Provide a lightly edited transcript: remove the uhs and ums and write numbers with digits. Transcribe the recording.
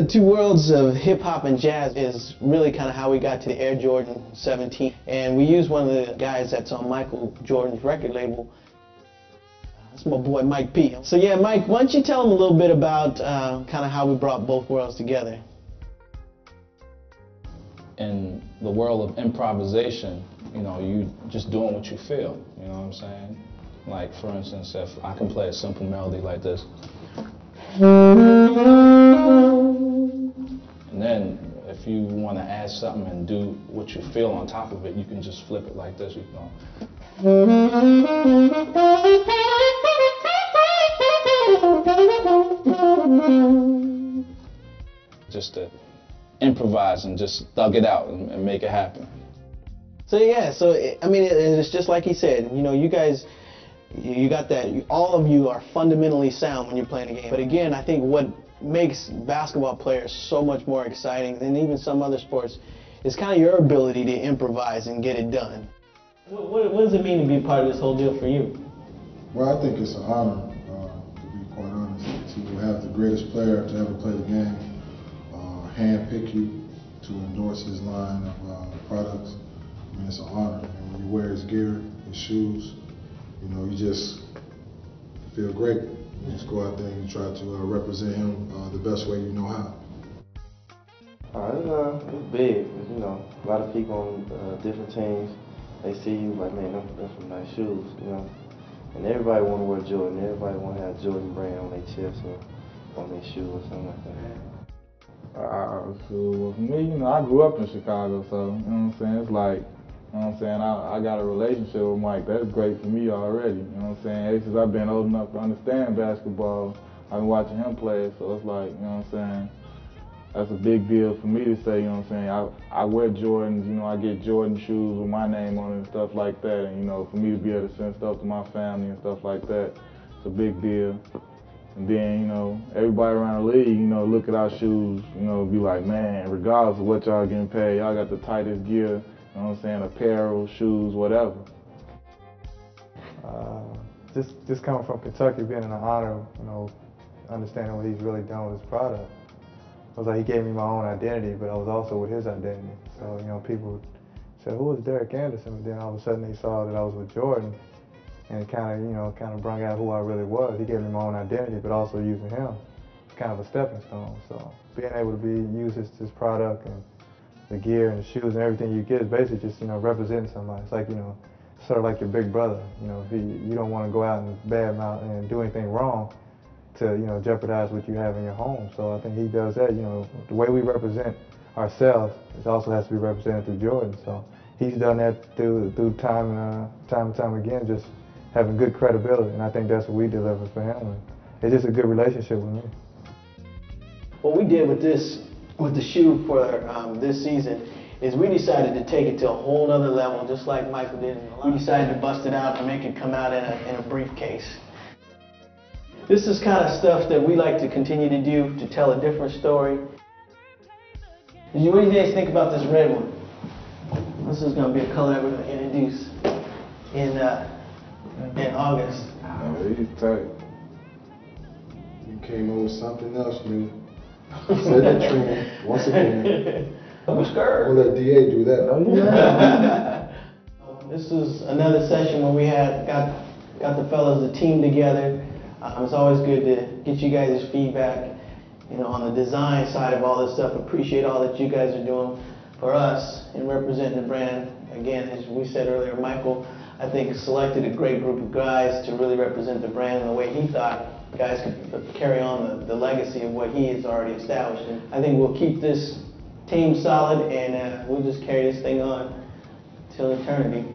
two worlds of hip-hop and jazz is really kind of how we got to the Air Jordan 17. And we used one of the guys that's on Michael Jordan's record label. That's my boy Mike P. So yeah, Mike, why don't you tell him a little bit about kind of how we brought both worlds together? In the world of improvisation, you know, you just doing what you feel, you know what I'm saying? Like, for instance, if I can play a simple melody like this, and then if you want to add something and do what you feel on top of it, you can just flip it like this, you know. Just to improvise and just thug it out and make it happen. So yeah, I mean, it's just like he said, you know, you guys, you got that, all of you are fundamentally sound when you're playing a game. But again, I think what makes basketball players so much more exciting than even some other sports is kind of your ability to improvise and get it done. What does it mean to be a part of this whole deal for you? Well, I think it's an honor, to be quite honest, to have the greatest player to ever play the game hand-pick you to endorse his line of products. I mean, it's an honor. And when you wear his gear, his shoes, you know, you just feel great. You just go out there and you try to represent him the best way you know how. It's big, because, you know, a lot of people on different teams, they see you like, man, that's some nice shoes, you know. And everybody want to wear Jordan. Everybody want to have Jordan brand on their chest or on their shoe or something like that. So for me, you know, I grew up in Chicago, so, you know what I'm saying, it's like, you know what I'm saying, I got a relationship with Mike. That's great for me already, you know what I'm saying. Ever since I've been old enough to understand basketball, I've been watching him play, so it's like, you know what I'm saying, that's a big deal for me to say, you know what I'm saying. I wear Jordans, you know, I get Jordan shoes with my name on it and stuff like that, and, you know, for me to be able to send stuff to my family and stuff like that, it's a big deal. And then, you know, everybody around the league, you know, look at our shoes, you know, be like, man, regardless of what y'all getting paid, y'all got the tightest gear, you know what I'm saying, apparel, shoes, whatever. Just coming from Kentucky, being an honor, you know, understanding what he's really done with his product. It was like he gave me my own identity, but I was also with his identity. So, you know, people said, who is Derek Anderson? But then all of a sudden they saw that I was with Jordan. And it kind of, you know, brought out who I really was. He gave me my own identity, but also using him, kind of a stepping stone. So being able to use his product and the gear and the shoes and everything you get is basically just, you know, representing somebody. It's like, you know, sort of like your big brother. You know, you don't want to go out and badmouth and do anything wrong to, you know, jeopardize what you have in your home. So I think he does that. You know, the way we represent ourselves, it also has to be represented through Jordan. So he's done that through time and time again, just having good credibility, and I think that's what we deliver for him. And it's just a good relationship with me. What we did with the shoe for this season is we decided to take it to a whole other level, just like Michael did. We decided to bust it out and make it come out in a briefcase. This is kind of stuff that we like to continue to do to tell a different story. What do you guys think about this red one? This is going to be a color that we're going to introduce in August. Yeah, he's tight. You came up with something else new. Set the trend once again. I'm scared. We'll let DA do that. This is another session where we got the fellas, the team together. It's always good to get you guys' feedback, you know, on the design side of all this stuff. Appreciate all that you guys are doing for us in representing the brand. Again, as we said earlier, Michael, I think, selected a great group of guys to really represent the brand in the way he thought guys could carry on the legacy of what he has already established. And I think we'll keep this team solid, and we'll just carry this thing on till eternity.